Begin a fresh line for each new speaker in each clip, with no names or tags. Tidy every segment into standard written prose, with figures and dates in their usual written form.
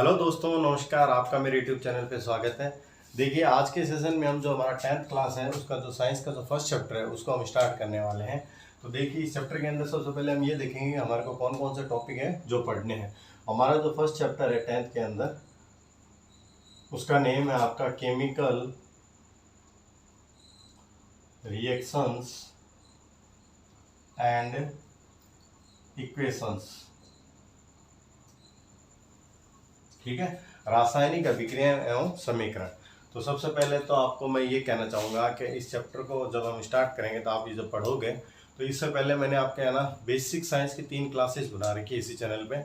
Hello दोस्तों, नमस्कार। आपका मेरे यूट्यूब चैनल पे स्वागत है। देखिए, आज के सेशन में हम जो हमारा 10th क्लास है उसका जो साइंस का जो फर्स्ट चैप्टर है उसको हम स्टार्ट करने वाले हैं। तो देखिए, इस चैप्टर के अंदर सबसे पहले हम ये देखेंगे हमारे को कौन कौन से टॉपिक है जो पढ़ने हैं। हमारा जो फर्स्ट चैप्टर है 10th के अंदर, उसका नेम है आपका केमिकल रिएक्शंस एंड इक्वेशंस। ठीक है, रासायनिक अभिक्रिया एवं समीकरण। तो सबसे पहले तो आपको मैं ये कहना चाहूँगा कि इस चैप्टर को जब हम स्टार्ट करेंगे तो आप ये जब पढ़ोगे तो इससे पहले मैंने आपके है ना बेसिक साइंस की 3 क्लासेस बना रखी है इसी चैनल पे।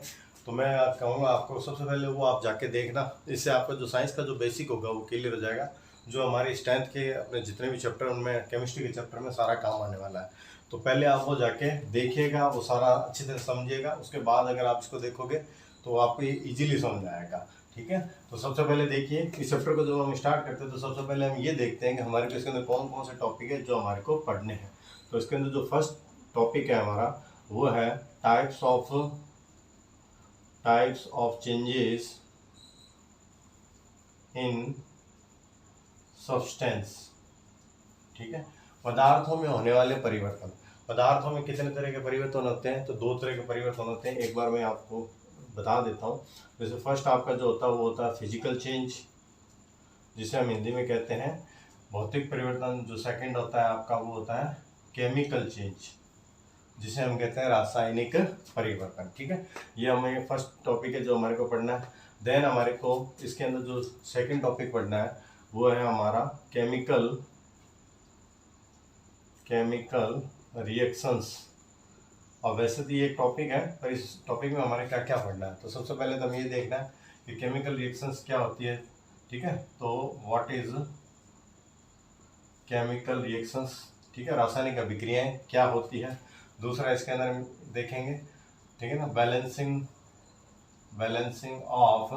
तो मैं कहूँगा आपको सबसे पहले वो आप जाके देखना, इससे आपका जो साइंस का जो बेसिक होगा वो क्लियर हो जाएगा। जो हमारे इस 10th के अपने जितने भी चैप्टर उनमें केमिस्ट्री के चैप्टर में सारा काम आने वाला है। तो पहले आप वो जाके देखिएगा, वो सारा अच्छी तरह समझिएगा। उसके बाद अगर आप इसको देखोगे तो आपको ये इजीली समझ आएगा। ठीक है, तो सबसे पहले देखिए इस चैप्टर को जब हम स्टार्ट करते हैं तो सबसे पहले हम ये देखते हैं कि हमारे को इसके अंदर कौन कौन से टॉपिक है जो हमारे को पढ़ने हैं। तो इसके अंदर जो फर्स्ट टॉपिक है हमारा वो है types of changes in substance. ठीक है, पदार्थों में होने वाले परिवर्तन। पदार्थों में कितने तरह के परिवर्तन होते हैं? तो 2 तरह के परिवर्तन होते हैं। एक बार मैं आपको बता देता हूँ। जैसे फर्स्ट आपका जो होता है वो होता है फिजिकल चेंज, जिसे हम हिंदी में कहते हैं भौतिक परिवर्तन। जो सेकंड होता है आपका वो होता है केमिकल चेंज, जिसे हम कहते हैं रासायनिक परिवर्तन। ठीक है, ये हमें फर्स्ट टॉपिक है जो हमारे को पढ़ना है। देन हमारे को इसके अंदर जो सेकंड टॉपिक पढ़ना है वो है हमारा केमिकल रिएक्शंस। और वैसे तो ये एक टॉपिक है, पर इस टॉपिक में हमारे क्या क्या पढ़ना है। तो सबसे पहले तो हमें ये देखना है कि केमिकल रिएक्शंस क्या होती है। ठीक है, तो व्हाट इज केमिकल रिएक्शंस। ठीक है, रासायनिक अभिक्रियाएं क्या होती है। दूसरा इसके अंदर हम देखेंगे, ठीक है ना, बैलेंसिंग ऑफ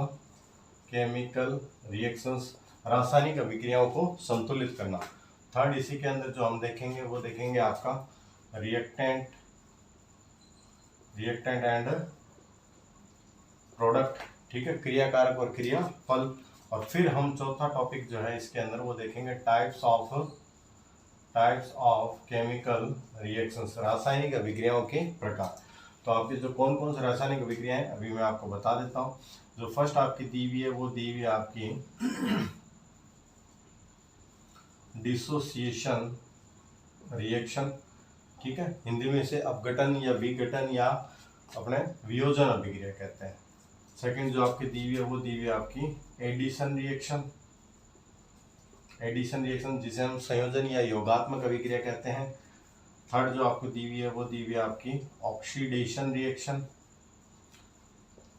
केमिकल रिएक्शंस, रासायनिक अभिक्रियाओं को संतुलित करना। थर्ड इसी के अंदर जो हम देखेंगे वो देखेंगे आपका रिएक्टेंट एंड प्रोडक्ट। ठीक है, क्रियाकारक और क्रिया फल। और फिर हम चौथा टॉपिक जो है इसके अंदर वो देखेंगे टाइप्स ऑफ केमिकल रिएक्शंस, रासायनिक अभिक्रियाओं के प्रकार। तो आपके जो कौन कौन से रासायनिक अभिक्रियाएं अभी मैं आपको बता देता हूँ। जो फर्स्ट आपकी दी हुई है वो दी हुई है आपकी डिसोसिएशन रिएक्शन। ठीक है, हिंदी में इसे अपघटन या विघटन या अपने वियोजन अभिक्रिया कहते हैं। सेकंड जो आपकी दी हुई है वो दी हुई है आपकी एडिशन रिएक्शन, जिसे हम संयोजन या योगात्मक अभिक्रिया कहते हैं। थर्ड जो आपको दी हुई है वो दी हुई है आपकी ऑक्सीडेशन रिएक्शन,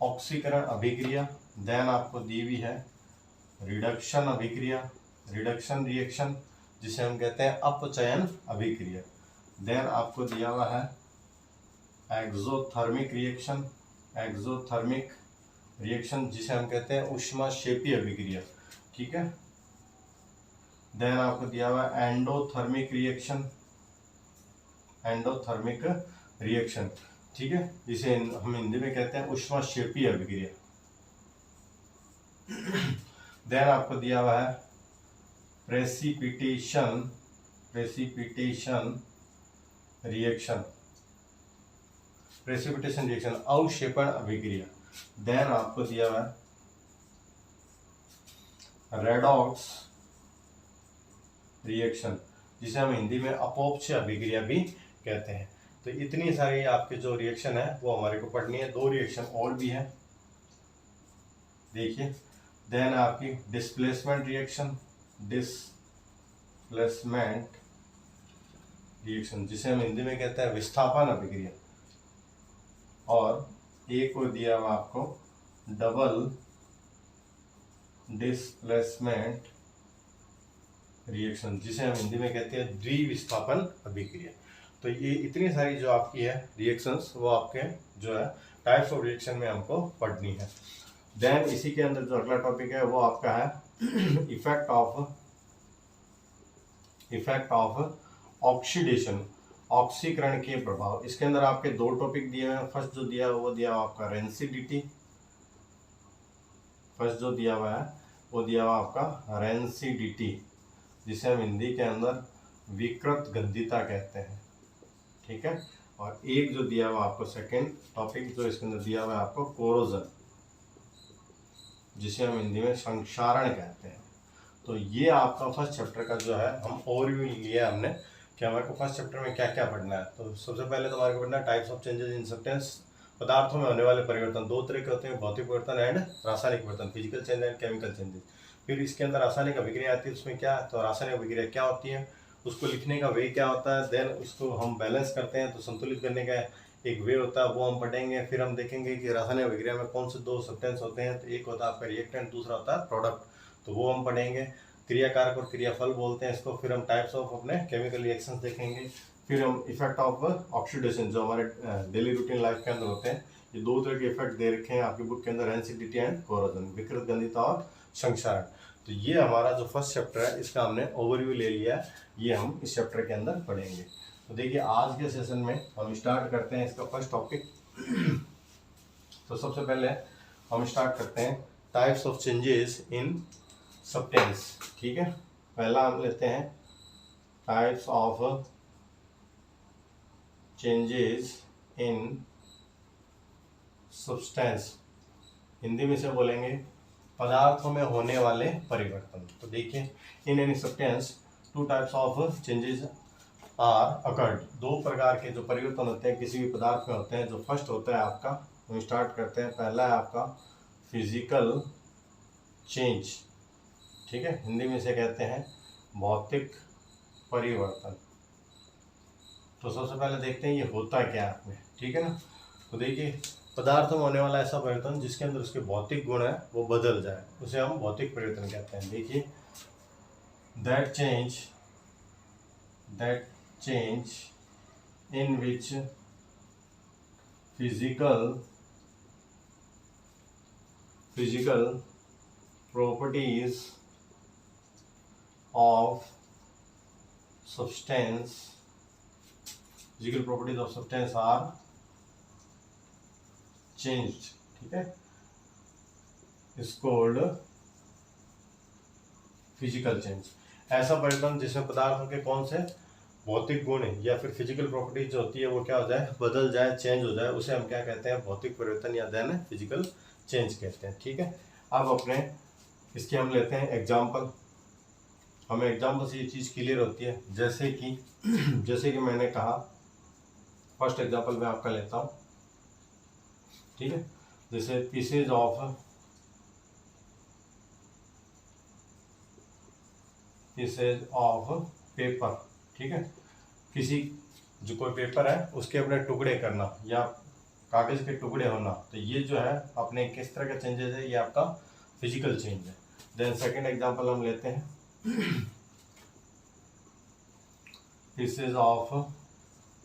ऑक्सीकरण अभिक्रिया। देन आपको दी हुई है रिडक्शन रिएक्शन, जिसे हम कहते हैं अपचयन अभिक्रिया। देन आपको दिया हुआ है एक्सोथर्मिक रिएक्शन, जिसे हम कहते हैं ऊष्माक्षेपी अभिक्रिया। ठीक है, देन आपको दिया हुआ है एंडोथर्मिक रिएक्शन। ठीक है, जिसे हम हिंदी में कहते हैं ऊष्माक्षेपी अभिक्रिया। देन आपको दिया हुआ है प्रेसिपिटेशन रिएक्शन, अवक्षेपण अभिक्रिया। देन आपको दिया हुआ है रेडॉक्स रिएक्शन, जिसे हम हिंदी में अपोक्षय अभिक्रिया भी कहते हैं। तो इतनी सारी आपके जो रिएक्शन है वो हमारे को पढ़नी है। 2 रिएक्शन और भी है, देखिए। देन आपकी डिस्प्लेसमेंट रिएक्शन, जिसे हम हिंदी में कहते हैं विस्थापन अभिक्रिया। और एक को दिया हुआ आपको डबल डिस्प्लेसमेंट रिएक्शन, जिसे हम हिंदी में कहते हैं द्विविस्थापन अभिक्रिया। तो ये इतनी सारी जो आपकी है रिएक्शंस वो आपके जो है टाइप्स ऑफ रिएक्शन में हमको पढ़नी है। देन इसी के अंदर जो अगला टॉपिक है वो आपका है इफेक्ट ऑफ ऑक्सीडेशन, ऑक्सीकरण के प्रभाव। इसके अंदर आपके 2 टॉपिक दिए हैं। फर्स्ट जो दिया है वो दिया आपका रेंसिडिटी, फर्स्ट जो दिया हुआ है वो दिया हुआ आपका रेंसिडिटी, जिसे हम हिंदी के अंदर विकृत गंधिता कहते हैं, ठीक है। और एक जो दिया हुआ आपको सेकंड टॉपिक जो इसके अंदर दिया हुआ है आपको कोरोजन, जिसे हम हिंदी में संक्षारण कहते हैं। तो ये आपका फर्स्ट चैप्टर का जो है हम ओवरव्यू लिया हमने कि हमारे को फर्स्ट चैप्टर में क्या क्या पढ़ना है। तो सबसे पहले तो हमारे को पढ़ना है types of changes in substance, पदार्थों में होने वाले परिवर्तन। दो तरह के होते हैं, भौतिक परिवर्तन एंड रासायनिक परिवर्तन, physical change and chemical changes. फिर इसके अंदर रासायनिक अभिक्रिया आती है, उसमें क्या, तो रासायनिक अभिक्रिया क्या होती है, उसको लिखने का वे क्या होता है, देन उसको हम बैलेंस करते हैं तो संतुलित करने का एक वे होता है, वो हम पढ़ेंगे। फिर हम देखेंगे कि रासायनिक अभिक्रिया में कौन से दो सब्सटेंस होते हैं, तो एक होता है आपका रिएक्टेंट, दूसरा होता है प्रोडक्ट, तो वो हम पढ़ेंगे। क्रियाकारक और क्रियाफल बोलते हैं इसको। फिर हम टाइप्स ऑफ अपने केमिकल रिएक्शंस देखेंगे। फिर हम इफेक्ट ऑफ ऑक्सीडेशन जो हमारे डेली रूटीन लाइफ के अंदर होते हैं, ये दो तरह के इफेक्ट दे रखे हैं आपकी बुक के अंदर, रेंसिडिटी एंड कोरोजन, विकृत गंधिता और संक्षारण। तो ये हमारा जो फर्स्ट चैप्टर है इसका हमने ओवरव्यू ले लिया है, ये हम इस चैप्टर के अंदर पढ़ेंगे। तो देखिए आज के सेशन में हम स्टार्ट करते हैं इसका फर्स्ट टॉपिक। तो सबसे पहले हम स्टार्ट करते हैं types of changes in substance, ठीक है। पहला हम लेते हैं types of changes in substance, Hindi में से बोलेंगे पदार्थों में होने वाले परिवर्तन। तो देखिए in any substance two types of changes are occurred, दो प्रकार के जो परिवर्तन होते हैं किसी भी पदार्थ में होते हैं। जो फर्स्ट होता है आपका, हम स्टार्ट करते हैं, पहला है आपका फिजिकल चेंज, ठीक है, हिंदी में से कहते हैं भौतिक परिवर्तन। तो सबसे पहले देखते हैं ये होता क्या है आपने, ठीक है ना। तो देखिए पदार्थों में होने वाला ऐसा परिवर्तन जिसके अंदर उसके भौतिक गुण है वो बदल जाए, उसे हम भौतिक परिवर्तन कहते हैं। देखिए that change in which physical properties of substance are changed, ठीक है, is called फिजिकल चेंज। ऐसा परिवर्तन जिसमें पदार्थों के कौन से भौतिक गुण या फिर फिजिकल प्रॉपर्टीज जो होती है वो क्या हो जाए, बदल जाए, चेंज हो जाए, उसे हम क्या कहते हैं, भौतिक परिवर्तन या देन फिजिकल चेंज कहते हैं, ठीक है। अब अपने इसके हम लेते हैं एग्जाम्पल, हमें एग्जाम्पल से ये चीज़ क्लियर होती है। जैसे कि मैंने कहा, फर्स्ट एग्जाम्पल मैं आपका लेता हूँ, ठीक है। जैसे पीसेज ऑफ पेपर, ठीक है, किसी जो कोई पेपर है उसके अपने टुकड़े करना या कागज़ के टुकड़े होना, तो ये जो है अपने किस तरह का चेंजेस है, ये आपका फिजिकल चेंज है। देन सेकंड एग्जांपल हम लेते हैं पीसेज ऑफ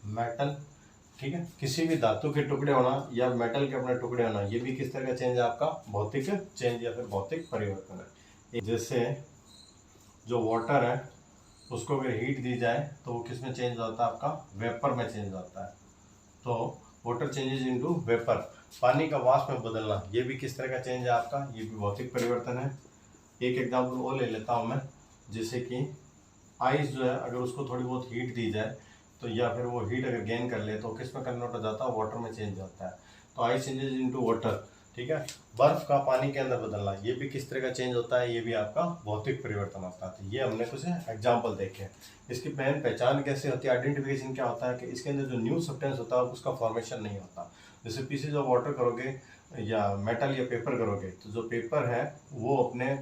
मेटल, ठीक है, किसी भी धातु के टुकड़े होना या मेटल के अपने टुकड़े होना, ये भी किस तरह का चेंज है, आपका भौतिक चेंज या फिर भौतिक परिवर्तन है। जैसे जो वाटर है उसको अगर हीट दी जाए तो वो किस में चेंज होता है, आपका वेपर में चेंज होता है। तो वाटर चेंजेस इनटू वेपर, पानी का वाष्प में बदलना, ये भी किस तरह का चेंज है आपका, ये भी भौतिक परिवर्तन है। एक एग्जांपल वो ले लेता हूँ मैं, जैसे कि आइस जो है अगर उसको थोड़ी बहुत हीट दी जाए तो या फिर वो हीट अगर गेन कर ले तो किस में कन्वर्ट हो जाता है, वाटर में चेंज होता है। तो आइस चेंजेस इनटू वाटर, ठीक है। बर्फ का पानी के अंदर बदलना, ये भी किस तरह का चेंज होता है, ये भी आपका भौतिक परिवर्तन होता है। तो ये हमने कुछ एग्जाम्पल देखे। इसकी मेन पहचान कैसे होती है, आइडेंटिफिकेशन क्या होता है कि इसके अंदर जो न्यू सब्सटेंस होता है उसका फॉर्मेशन नहीं होता। जैसे पीसेज ऑफ वाटर करोगे या मेटल या पेपर करोगे, तो जो पेपर है वो अपने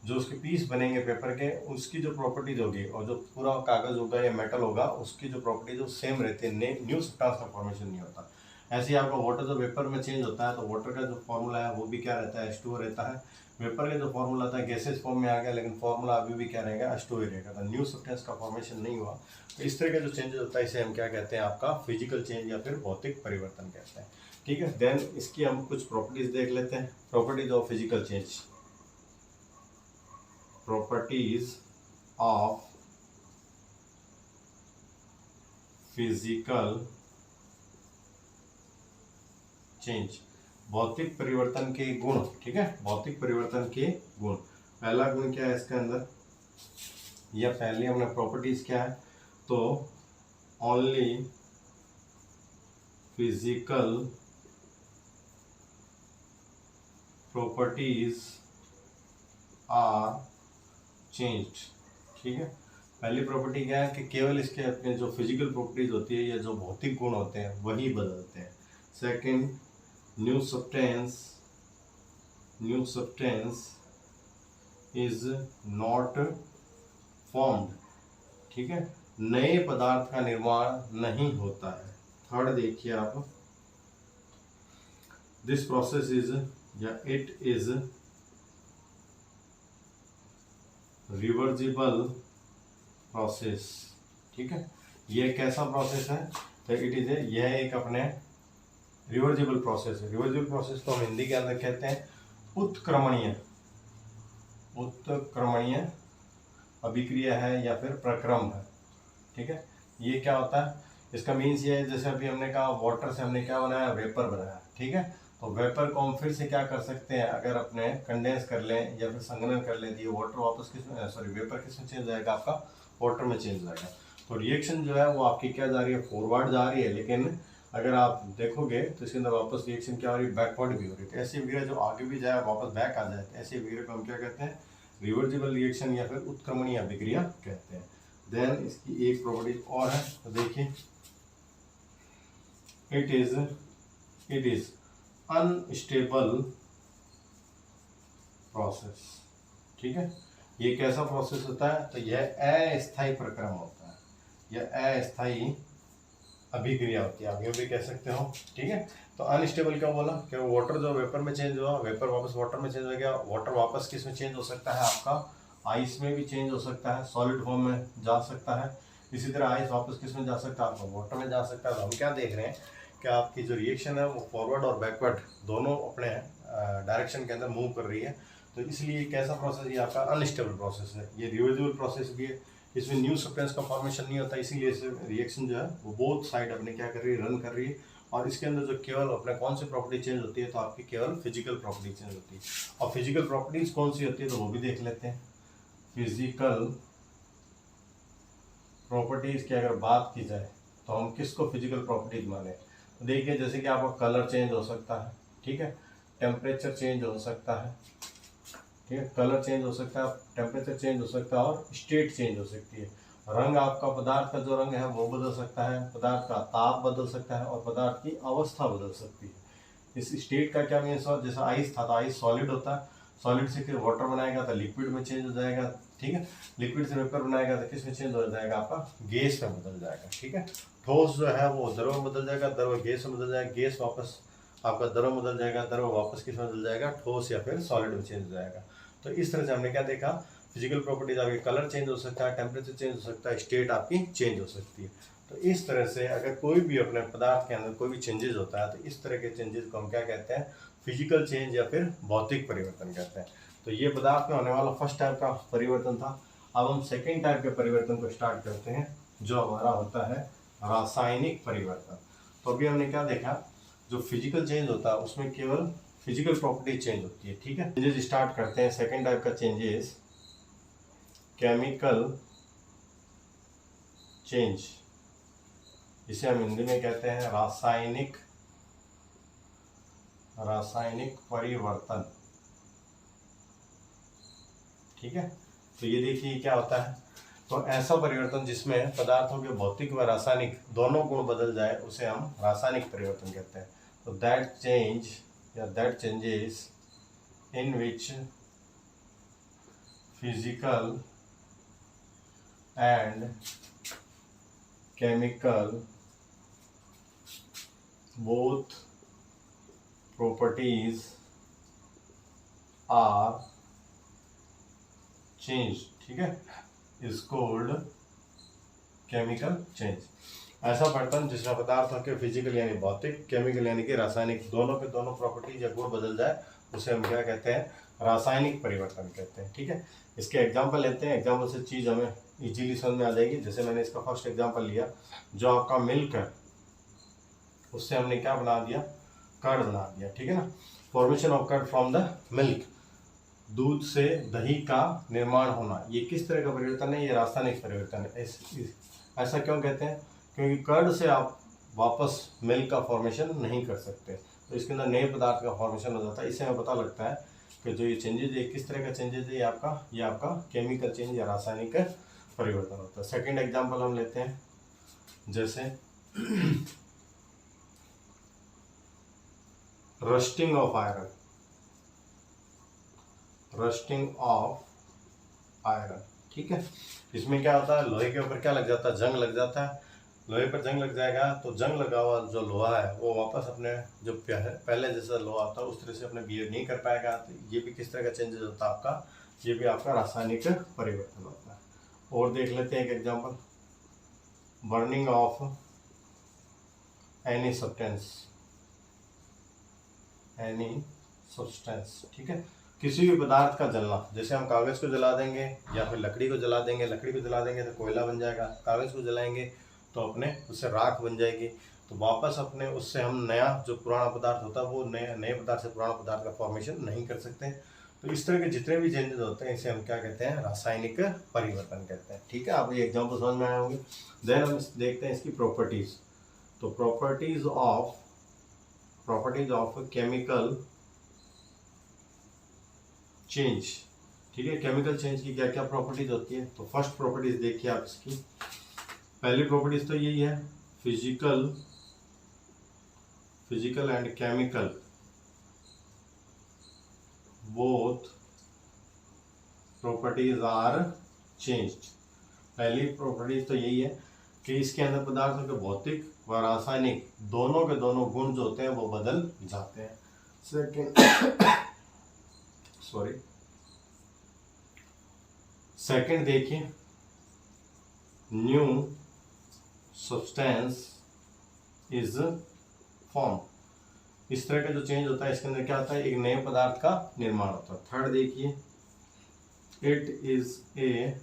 जो उसके पीस बनेंगे पेपर के, उसकी जो प्रॉपर्टीज होगी और जो पूरा कागज़ होगा या मेटल होगा उसकी जो प्रॉपर्टीज वो सेम रहती है, न्यू सब्सटेंस का फॉर्मेशन नहीं होता। ऐसे ही आपका वाटर जो वेपर में चेंज होता है तो वाटर का जो फॉर्मूला है वो भी क्या रहता है, H2O रहता है। वेपर का जो फॉर्मूला था गैसेस फॉर्म में आ गया, लेकिन फॉर्मूला अभी भी क्या रहेगा, H2O रहेगा। तो न्यू सब्सटेंस का फॉर्मेशन नहीं हुआ। तो इस तरह का जो चेंजेस होता है इसे हम क्या कहते हैं, आपका फिजिकल चेंज या फिर भौतिक परिवर्तन कहते हैं, ठीक है। देन इसकी हम कुछ प्रॉपर्टीज देख लेते हैं। Properties of physical change, properties of physical change. भौतिक परिवर्तन के गुण, ठीक है, भौतिक परिवर्तन के गुण। पहला गुण क्या है इसके अंदर, या पहले हमने प्रॉपर्टीज क्या है, तो only physical properties are changed, ठीक है। पहली प्रॉपर्टी क्या है कि केवल इसके अपने जो फिजिकल प्रॉपर्टीज होती है या जो भौतिक गुण होते हैं वही बदलते हैं। Second, new substance is not formed, ठीक है, नए पदार्थ का निर्माण नहीं होता है। थर्ड देखिए आप, दिस प्रोसेस इज या इट इज रिवर्सिबल प्रोसेस, ठीक है। ये कैसा प्रोसेस है, तो इट इज यह एक अपने रिवर्सिबल प्रोसेस है। रिवर्सिबल प्रोसेस को हम हिंदी के अंदर कहते हैं उत्क्रमणीय अभिक्रिया है या फिर प्रक्रम है, ठीक है। ये क्या होता है, इसका मीन्स ये है, जैसे अभी हमने कहा वाटर से हमने क्या बनाया, वेपर बनाया, ठीक है। तो वेपर को हम फिर से क्या कर सकते हैं, अगर अपने कंडेंस कर लें या फिर संघनन कर लें, तो ये वाटर वापस वेपर किस में चेंज हो जाएगा, आपका वाटर में चेंज हो जाएगा। तो रिएक्शन जो है वो आपकी क्या जा रही है, फॉरवर्ड जा रही है, लेकिन अगर आप देखोगे तो इसके अंदर वापस रिएक्शन क्या हो रही है, बैकवर्ड भी हो रही है। तो ऐसी अभिक्रिया जो आगे भी जाए वापस बैक आ जाए, तो ऐसी अभिक्रिया को हम क्या कहते हैं, रिवर्सिबल रिएक्शन या फिर उत्क्रमणीय अभिक्रिया कहते हैं। देन इसकी एक प्रॉपर्टी और है, तो देखिए, इट इज अनस्टेबल प्रोसेस, ठीक है। ये कैसा प्रोसेस होता है, तो यह अस्थायी प्रक्रम होता है, यह अस्थायी अभिक्रिया होती है, आप ये भी कह सकते हो, ठीक है। तो अनस्टेबल क्या बोला, कि वाटर जो वेपर में चेंज हुआ, वेपर वापस वाटर में चेंज हो गया, वाटर वापस किस में चेंज हो सकता है, आपका आइस में भी चेंज हो सकता है, सॉलिड फॉर्म में जा सकता है। इसी तरह आइस वापस किस में जा सकता है, आपका वाटर में जा सकता है। तो हम क्या देख रहे हैं कि आपकी जो रिएक्शन है वो फॉरवर्ड और बैकवर्ड दोनों अपने डायरेक्शन के अंदर मूव कर रही है। तो इसलिए कैसा प्रोसेस, ये आपका अनस्टेबल प्रोसेस है, ये रिवर्सिबल प्रोसेस भी है, इसमें न्यू सब्सटेंस का फॉर्मेशन नहीं होता, इसीलिए इस रिएक्शन जो है वो बोथ साइड अपने क्या कर रही है, रन कर रही है। और इसके अंदर जो केवल अपने कौन सी प्रॉपर्टी चेंज होती है, तो आपकी केवल फिजिकल प्रॉपर्टी चेंज होती है। और फिजिकल प्रॉपर्टीज कौन सी होती है, तो वो भी देख लेते हैं। फिजिकल प्रॉपर्टीज की अगर बात की जाए तो हम किसको फिजिकल प्रॉपर्टीज माने, तो देखिए, जैसे कि आपका कलर चेंज हो सकता है, ठीक है, टेम्परेचर चेंज हो सकता है, ठीक है, कलर चेंज हो सकता है, टेम्परेचर चेंज हो सकता है, और स्टेट चेंज हो सकती है। रंग, आपका पदार्थ का जो रंग है वो बदल सकता है, पदार्थ का ताप बदल सकता है, और पदार्थ की अवस्था बदल सकती है। इस स्टेट का क्या मीन्स हुआ, जैसे आइस था तो आइस सॉलिड होता है, सॉलिड से फिर वाटर बनाएगा तो लिक्विड में चेंज हो जाएगा, ठीक है, लिक्विड से वेपर बनाएगा तो किस में चेंज हो जाएगा, आपका गैस में बदल जाएगा, ठीक है। ठोस जो है वो द्रव में बदल जाएगा, द्रव गैस में बदल जाएगा, गैस वापस आपका द्रव में बदल जाएगा, द्रव वापस किस में बदल जाएगा, ठोस या फिर सॉलिड में चेंज हो जाएगा। तो इस तरह से हमने क्या देखा, फिजिकल प्रॉपर्टीज आपकी कलर चेंज हो सकता है, टेम्परेचर चेंज हो सकता है, स्टेट आपकी चेंज हो सकती है। तो इस तरह से अगर कोई भी अपने पदार्थ के अंदर कोई भी चेंजेस होता है, तो इस तरह के चेंजेस को हम क्या कहते हैं, फिजिकल चेंज या फिर भौतिक परिवर्तन कहते हैं। तो ये पदार्थ में होने वाला फर्स्ट टाइप का परिवर्तन था। अब हम सेकेंड टाइप के परिवर्तन को स्टार्ट करते हैं, जो हमारा होता है रासायनिक परिवर्तन। तो अभी हमने क्या देखा, जो फिजिकल चेंज होता है उसमें केवल फिजिकल प्रॉपर्टी चेंज होती है, ठीक है। चेंजेस स्टार्ट करते हैं, सेकेंड टाइप का चेंजेस केमिकल चेंज, इसे हम हिंदी में कहते हैं रासायनिक परिवर्तन, ठीक है। तो ये देखिए क्या होता है, तो ऐसा परिवर्तन जिसमें पदार्थों के भौतिक व रासायनिक दोनों गुण बदल जाए उसे हम रासायनिक परिवर्तन कहते हैं। तो that changes in which physical and chemical both properties are changed, ठीक है, is called chemical change। ऐसा परिवर्तन जिसमें पदार्थों के फिजिकल यानी भौतिक, केमिकल यानी कि रासायनिक दोनों के दोनों प्रॉपर्टीज या गुण बदल जाए उसे हम क्या कहते हैं, रासायनिक परिवर्तन कहते हैं, ठीक है। इसके एग्जांपल लेते हैं, एग्जांपल से चीज़ हमें इजीली समझ में आ जाएगी। जैसे मैंने इसका फर्स्ट एग्जांपल लिया, जो आपका मिल्क है उससे हमने क्या बना दिया, कर्ड बना दिया, ठीक है ना। Formation of curd from the milk, दूध से दही का निर्माण होना, ये किस तरह का परिवर्तन है, ये रासायनिक परिवर्तन है। ऐसा क्यों कहते हैं, क्योंकि कर्ड से आप वापस मिल्क का फॉर्मेशन नहीं कर सकते, तो इसके अंदर नए पदार्थ का फॉर्मेशन हो जाता है। इससे हमें पता लगता है कि जो ये चेंजेज है किस तरह का चेंजेज है, ये आपका केमिकल चेंज या रासायनिक परिवर्तन होता है। सेकेंड एग्जाम्पल हम लेते हैं, जैसे rusting of iron, rusting of iron, ठीक है। इसमें क्या होता है, लोहे के ऊपर क्या लग जाता है, जंग लग जाता है। लोहे पर जंग लग जाएगा तो जंग लगा हुआ जो लोहा है वो वापस अपने जो पहले जैसा लोहा था उस तरह से अपने बिहेव नहीं कर पाएगा। तो ये भी किस तरह का चेंजेस होता है आपका, ये भी आपका रासायनिक परिवर्तन होता है। और देख लेते हैं एक example, burning of any substance, ठीक है। किसी भी पदार्थ का जलना, जैसे हम कागज़ को जला देंगे या फिर लकड़ी को जला देंगे, लकड़ी को जला देंगे तो कोयला बन जाएगा, कागज़ को जलाएंगे तो अपने उससे राख बन जाएगी, तो वापस अपने उससे हम नया जो पुराना पदार्थ होता है वो नए पदार्थ से पुराना पदार्थ का फॉर्मेशन नहीं कर सकते। तो इस तरह के जितने भी चेंजेस होते हैं इसे हम क्या कहते हैं, रासायनिक परिवर्तन कहते हैं, ठीक है। आप ये एग्जाम्पल समझ में आए होंगे। देन हम देखते हैं इसकी प्रॉपर्टीज। तो प्रॉपर्टीज ऑफ केमिकल चेंज, ठीक है। केमिकल चेंज की क्या क्या प्रॉपर्टीज होती है, तो फर्स्ट प्रॉपर्टीज देखिए आप इसकी। पहली प्रॉपर्टीज तो यही है, physical and chemical both properties are changed. पहली प्रॉपर्टीज तो यही है कि इसके अंदर पदार्थों के भौतिक व रासायनिक दोनों के दोनों गुण जो होते हैं वो बदल जाते हैं। सेकंड देखिए, न्यू सब्सटेंस इज फॉर्म, इस तरह का जो चेंज होता है इसके अंदर क्या होता है, एक नए पदार्थ का निर्माण होता है। थर्ड देखिए, it is a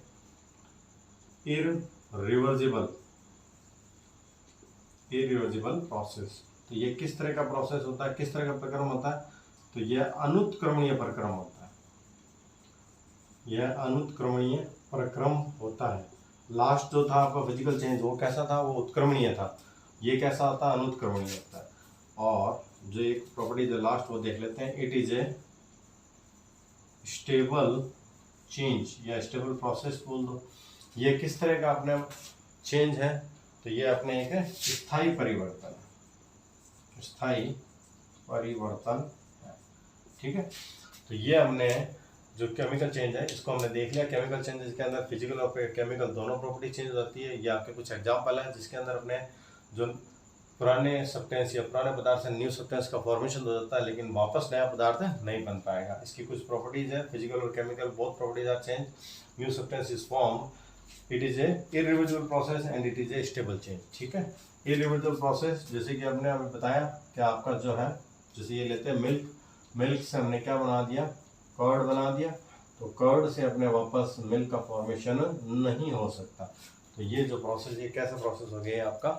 irreversible process. तो ये किस तरह का प्रोसेस होता है, किस तरह का प्रक्रम होता है, तो यह अनुत्क्रमणीय प्रक्रम होता है, यह अनुत्क्रमणीय प्रक्रम होता है। लास्ट जो था आपका फिजिकल चेंज वो कैसा था, वो उत्क्रमणीय था, ये कैसा होता है, अनुत्क्रमणीय होता है। और जो एक प्रॉपर्टी जो लास्ट वो देख लेते हैं, it is a stable change या स्टेबल प्रोसेस बोल दो। ये किस तरह का अपने चेंज है, तो ये अपने एक स्थायी परिवर्तन है, स्थायी परिवर्तन है, ठीक है। तो ये हमने जो केमिकल चेंज है इसको हमने देख लिया। केमिकल चेंजेस के अंदर फिजिकल और केमिकल दोनों प्रॉपर्टी चेंज हो जाती है। ये आपके कुछ एग्जांपल है जिसके अंदर अपने जो पुराने सब्सटेंस या पुराने पदार्थ से न्यू सब्सटेंस का फॉर्मेशन हो जाता है, लेकिन वापस नया पदार्थ नहीं बन पाएगा। इसकी कुछ प्रॉपर्टीज है, फिजिकल और chemical both properties are change, new substance is form, it is a irreversible process and it is a stable change, ठीक है। इरिवर्सिबल प्रोसेस जैसे कि हमने अभी बताया कि आपका जो है, जैसे ये लेते हैं मिल्क से हमने क्या बना दिया, कर्ड बना दिया, तो कर्ड से अपने वापस मिल्क का फॉर्मेशन नहीं हो सकता। तो ये जो प्रोसेस, ये कैसा प्रोसेस हो गया, आपका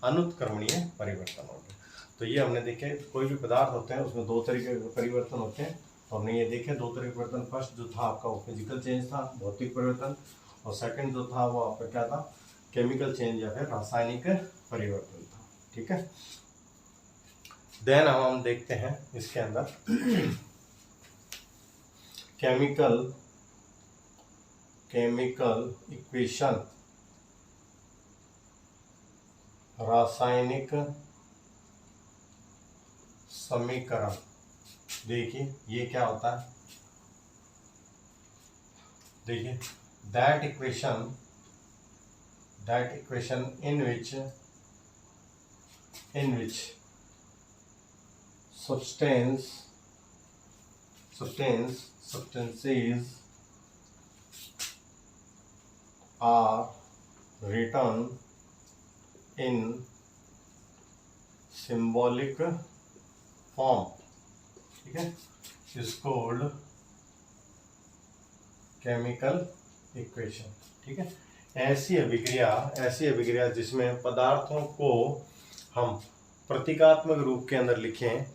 अनुत्क्रमणीय परिवर्तन हो गया। तो ये हमने देखे, कोई भी पदार्थ होते हैं उसमें दो तरीके के परिवर्तन होते हैं, तो हमने ये देखे दो तरह के परिवर्तन। फर्स्ट जो था आपका वो फिजिकल चेंज था, भौतिक परिवर्तन, और सेकंड जो था वो आपका क्या था, केमिकल चेंज या फिर रासायनिक परिवर्तन था, ठीक है। देन हम देखते हैं इसके अंदर केमिकल इक्वेशन, रासायनिक समीकरण। देखिए ये क्या होता है, देखिए that equation in which substances are written in symbolic form, ठीक है, is called केमिकल इक्वेशन, ठीक है। ऐसी अभिक्रिया जिसमें पदार्थों को हम प्रतीकात्मक रूप के अंदर लिखें,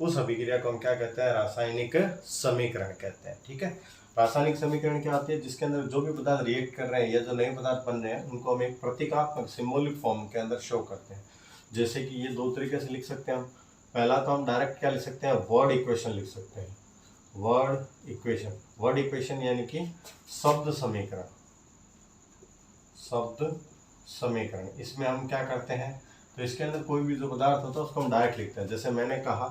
उस अभिक्रिया को हम क्या कहते हैं, रासायनिक समीकरण कहते हैं। ठीक है, रासायनिक समीकरण क्या होती है, जिसके अंदर जो भी पदार्थ रिएक्ट कर रहे हैं या जो नए पदार्थ बन रहे हैं उनको हम एक प्रतीकात्मक सिंबॉलिक फॉर्म के अंदर शो करते हैं। जैसे कि ये दो तरीके से लिख सकते हैं हम। पहला तो हम डायरेक्ट क्या लिख सकते हैं, वर्ड इक्वेशन लिख सकते हैं। वर्ड इक्वेशन यानी कि शब्द समीकरण। शब्द समीकरण इसमें हम क्या करते हैं, तो इसके अंदर कोई भी जो पदार्थ होता है उसको हम डायरेक्ट लिखते हैं। जैसे मैंने कहा,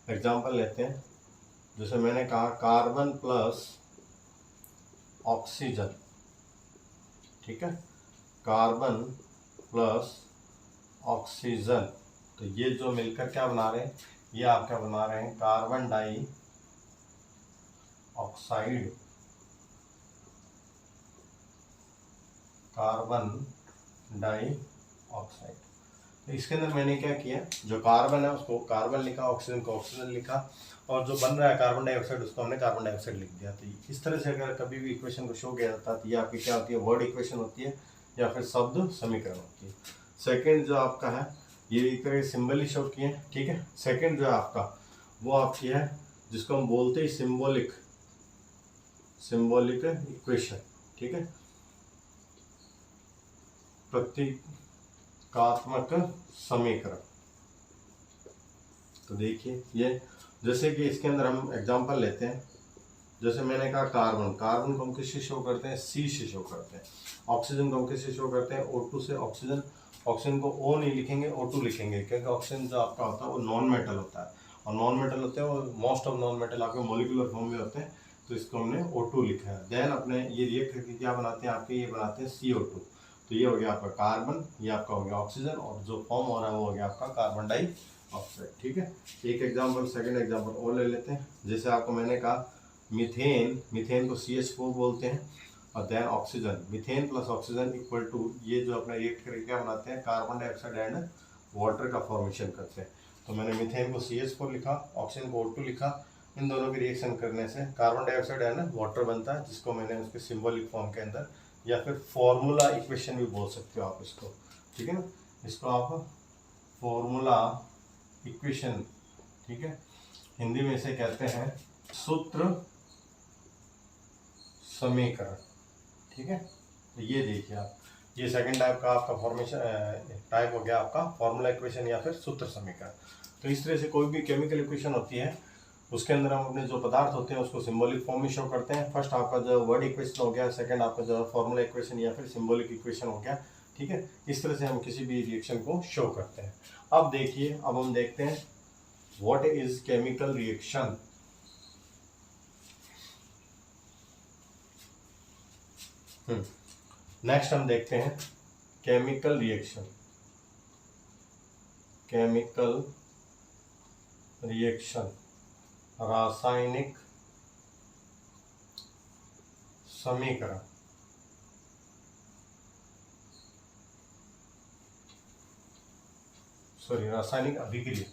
एग्जांपल लेते हैं, जैसे मैंने कहा कार्बन प्लस ऑक्सीजन। ठीक है, कार्बन प्लस ऑक्सीजन, तो ये जो मिलकर क्या बना रहे हैं, ये आप क्या बना रहे हैं, carbon dioxide. Carbon dioxide. तो इसके अंदर मैंने क्या किया, जो कार्बन है उसको कार्बन लिखा, ऑक्सीजन को ऑक्सीजन लिखा, और जो बन रहा है कार्बन डाइऑक्साइड उसको हमने कार्बन डाइऑक्साइड लिख दिया। तो इस तरह से अगर कभी भी इक्वेशन को शो किया जाता है तो ये आपकी क्या होती है, वर्ड इक्वेशन होती है या फिर शब्द समीकरण होती है। सेकेंड जो आपका है, ये एक तरह सिंबल ही शो किए। ठीक है, सेकेंड जो है आपका वो आपकी है जिसको हम बोलते हैं सिंबॉलिक इक्वेशन। ठीक है, प्रतीकात्मक समीकरण। तो देखिए ये, जैसे कि इसके अंदर हम एग्जांपल लेते हैं, जैसे मैंने कहा कार्बन को हम किससे शो करते हैं, सी से शो करते हैं। ऑक्सीजन को हम किससे शो करते हैं, O2 से। ऑक्सीजन को O नहीं लिखेंगे, O2 लिखेंगे, क्योंकि ऑक्सीजन जो आपका होता है वो नॉन मेटल होता है, और नॉन मेटल होते हैं वो मोस्ट ऑफ नॉन मेटल आपके मोलिकुलर फॉर्म में होते हैं, तो इसको हमने O2 लिखा है। देन अपने ये रिएक्ट करके क्या बनाते हैं आपके, ये बनाते हैं CO2। तो ये हो गया आपका कार्बन, ये आपका हो गया ऑक्सीजन, और जो फॉर्म हो रहा है वो हो गया आपका कार्बन डाइऑक्साइड। ठीक है, एक एग्जांपल, सेकंड एग्जांपल और ले लेते हैं। जैसे आपको मैंने कहा मीथेन को CH4 बोलते हैं, और then oxygen, methane plus oxygen equal to, ये जो अपना रिएक्ट करके क्या बनाते हैं, कार्बन डाइऑक्साइड एंड वाटर का फॉर्मेशन करते हैं। तो मैंने मीथेन को CH4 लिखा, ऑक्सीजन को O2 लिखा, इन दोनों के रिएक्शन करने से कार्बन डाइऑक्साइड एंड वाटर बनता है, जिसको मैंने उसके सिंबॉलिक फॉर्म के अंदर या फिर फॉर्मूला इक्वेशन भी बोल सकते हो आप इसको। ठीक है ना, इसको आप फॉर्मूला इक्वेशन, ठीक है, हिंदी में इसे कहते हैं सूत्र समीकरण। ठीक है, तो ये देखिए आप, ये सेकंड टाइप का आपका फॉर्मेशन टाइप हो गया आपका फॉर्मूला इक्वेशन या फिर सूत्र समीकरण। तो इस तरह से कोई भी केमिकल इक्वेशन होती है उसके अंदर हम अपने जो पदार्थ होते हैं उसको सिंबॉलिक फॉर्म में शो करते हैं। फर्स्ट आपका जो वर्ड इक्वेशन हो गया, सेकंड आपका जो फॉर्मूला इक्वेशन या फिर सिंबॉलिक इक्वेशन हो गया। ठीक है, इस तरह से हम किसी भी रिएक्शन को शो करते हैं। अब देखिए, अब हम देखते हैं what is chemical reaction. Next हम देखते हैं केमिकल रिएक्शन। केमिकल रिएक्शन, रासायनिक समीकरण। रासायनिक अभिक्रिया।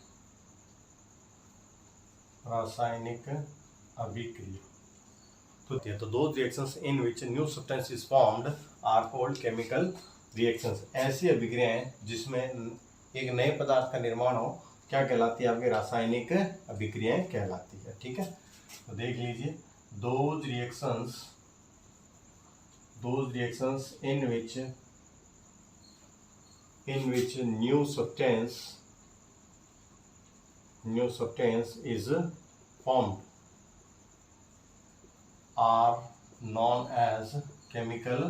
रासायनिक अभिक्रिया तो those reactions in which new substance is formed are called chemical reactions। ऐसी अभिक्रियाएं जिसमें एक नए पदार्थ का निर्माण हो क्या कहलाती है, आपकी रासायनिक अभिक्रियाएं कहलाती है। ठीक है, तो देख लीजिए, those reactions in which new substance is formed are known as chemical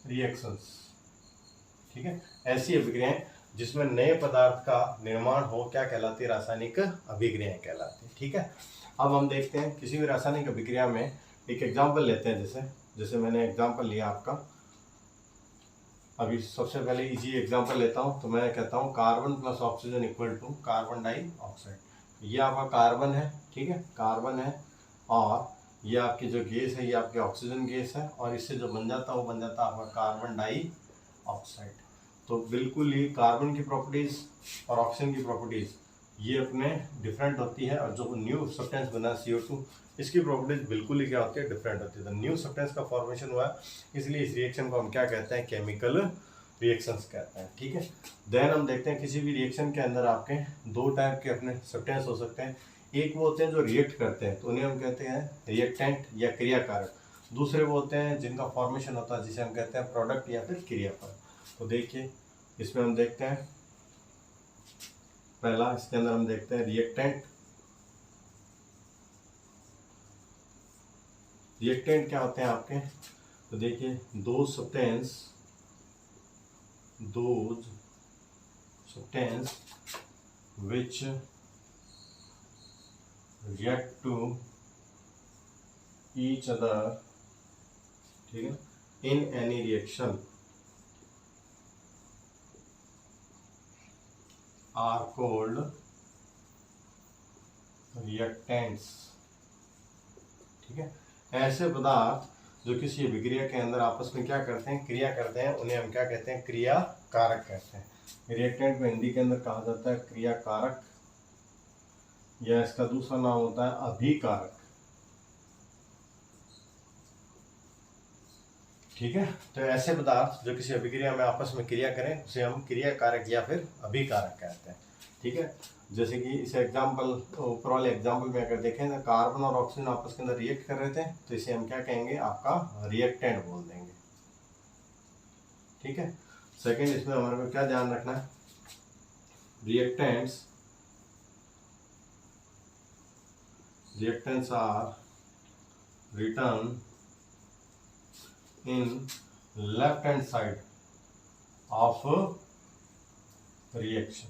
reactions। ठीक है, ऐसी अभिक्रियाएं जिसमें नए पदार्थ का निर्माण हो क्या कहलाती है, रासायनिक अभिक्रियाएं कहलाती है। ठीक है, अब हम देखते हैं किसी भी रासायनिक अभिक्रिया में एक एग्जांपल लेते हैं। जैसे मैंने एग्जांपल लिया आपका, अभी सबसे पहले इजी एग्जांपल लेता हूं, तो मैं कहता हूं carbon plus oxygen equal to carbon dioxide. ये आपका कार्बन है, ठीक है, कार्बन है, और ये आपकी जो गैस है ये आपकी ऑक्सीजन गैस है, और इससे जो बन जाता है वो बन जाता है आपका कार्बन डाइऑक्साइड। तो बिल्कुल ही कार्बन की प्रॉपर्टीज और ऑक्सीजन की प्रॉपर्टीज ये अपने डिफरेंट होती है, और जो न्यू सब्सटेंस बना CO2 इसकी प्रॉपर्टीज बिल्कुल ही क्या होती है, डिफरेंट होती है। तो न्यू सब्सटेंस का फॉर्मेशन हुआ है, इसलिए इस रिएक्शन को हम क्या कहते हैं, केमिकल रिएक्शंस कहते हैं। ठीक है, देन हम देखते हैं किसी भी रिएक्शन के अंदर आपके दो टाइप के अपने सब्सटेंस हो सकते हैं। एक वो होते हैं जो रिएक्ट करते हैं, तो उन्हें हम कहते हैं रिएक्टेंट या क्रियाकारक। दूसरे वो होते हैं जिनका फॉर्मेशन होता है, जिसे हम कहते हैं प्रोडक्ट या फिर क्रियाफल। तो देखिए इसमें हम देखते हैं, पहला इसके अंदर हम देखते हैं रिएक्टेंट। रिएक्टेंट क्या होते हैं आपके, तो देखिए दो substance which react to each other, ठीक है, in any reaction are called reactants। ठीक है, ऐसे पदार्थ जो किसी अभिक्रिया के अंदर आपस में क्या करते हैं, क्रिया करते हैं, उन्हें हम क्या कहते हैं, क्रिया कारक कहते हैं। रिएक्टेंट को हिंदी के अंदर कहा जाता है क्रिया कारक, या इसका दूसरा नाम होता है अभिकारक। ठीक है, तो ऐसे पदार्थ जो किसी अभिक्रिया में आपस में क्रिया करें उसे हम क्रिया कारक या फिर अभिकारक कहते हैं। ठीक है, जैसे कि इसे एग्जाम्पल, ऊपर वाले एग्जाम्पल में अगर देखें तो कार्बन और ऑक्सीजन आपस के अंदर रिएक्ट कर रहे थे, तो इसे हम क्या कहेंगे, आपका रिएक्टेंट बोल देंगे। ठीक है, सेकंड इसमें हमारे को क्या ध्यान रखना है, reactants are written in left hand side of reaction.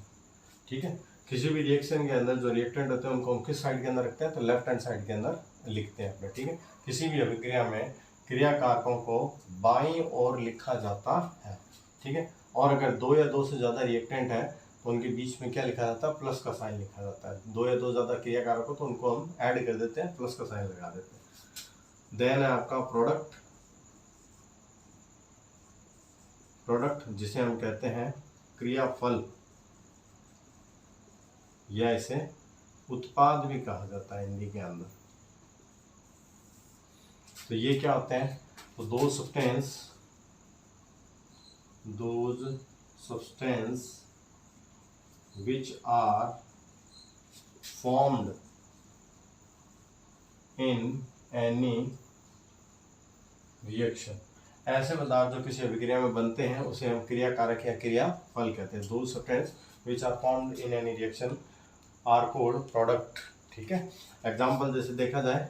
ठीक है, किसी भी रिएक्शन के अंदर जो रिएक्टेंट होते हैं उनको हम किस साइड के अंदर रखते हैं, तो लेफ्ट हैंड साइड के अंदर लिखते हैं अपने। ठीक है, किसी भी अभिक्रिया में क्रियाकारकों को बाईं ओर लिखा जाता है। ठीक है, और अगर दो या दो से ज़्यादा रिएक्टेंट है तो उनके बीच में क्या लिखा जाता है, प्लस का साइन लिखा जाता है। दो या दो ज़्यादा क्रियाकारक हो तो उनको हम ऐड कर देते हैं, प्लस का साइन लगा देते हैं। देन है आपका प्रोडक्ट जिसे हम कहते हैं क्रियाफल, या इसे उत्पाद भी कहा जाता है हिंदी के अंदर। तो ये क्या होते हैं, तो दो substance which are formed in any reaction। ऐसे पदार्थ जो किसी अभिक्रिया में बनते हैं उसे हम क्रियाकारक या क्रियाफल कहते हैं। दो substance which are formed in any reaction are called product। ठीक है, एग्जाम्पल जैसे देखा जाए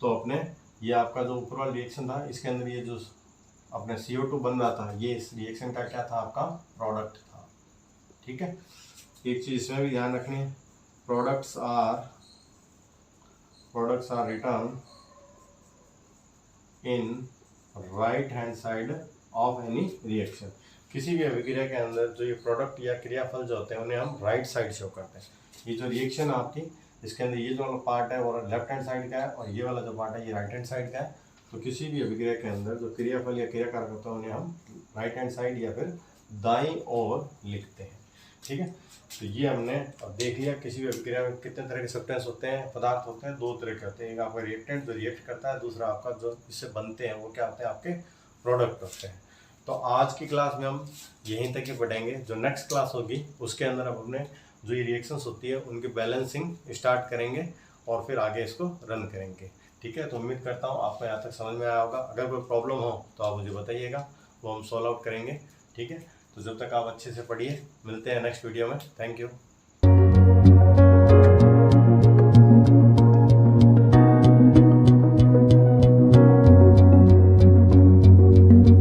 तो अपने ये आपका जो ऊपर वाला रिएक्शन था, इसके अंदर ये जो अपने CO2 बन रहा था, ये इस रिएक्शन का क्या था, आपका प्रोडक्ट था। ठीक है, एक चीज इसमें भी ध्यान रखनी है, products are written in right hand side of any reaction. किसी भी अभिक्रिया के अंदर जो ये प्रोडक्ट या क्रियाफल जो होते हैं उन्हें हम राइट साइड शो करते हैं। ये जो रिएक्शन आपकी, इसके अंदर ये जो वाला पार्ट है वो लेफ्ट हैंड साइड का है, और ये वाला जो पार्ट है ये राइट हैंड साइड का है। तो किसी भी अभिक्रिया के अंदर जो क्रियाफल या क्रियाकारक होता है उन्हें हम राइट हैंड साइड या फिर दाईं ओर लिखते हैं। ठीक है, तो ये हमने अब देख लिया किसी भी अभिक्रिया में कितने तरह के सब्सटेंस होते हैं, पदार्थ होते हैं, दो तरह के होते हैं। एक आपका रिएक्टेंट जो रिएक्ट करता है, दूसरा आपका जो इससे बनते हैं वो क्या होते हैं, आपके प्रोडक्ट होते हैं। तो आज की क्लास में हम यहीं तक ही पढ़ेंगे। जो नेक्स्ट क्लास होगी उसके अंदर हम अपने जो ये रिएक्शंस होती है उनकी बैलेंसिंग स्टार्ट करेंगे और फिर आगे इसको रन करेंगे। ठीक है, तो उम्मीद करता हूँ आपको यहाँ तक समझ में आया होगा। अगर कोई प्रॉब्लम हो तो आप मुझे बताइएगा, वो हम सॉल्व आउट करेंगे। ठीक है, तो जब तक आप अच्छे से पढ़िए, मिलते हैं नेक्स्ट वीडियो में। Thank you.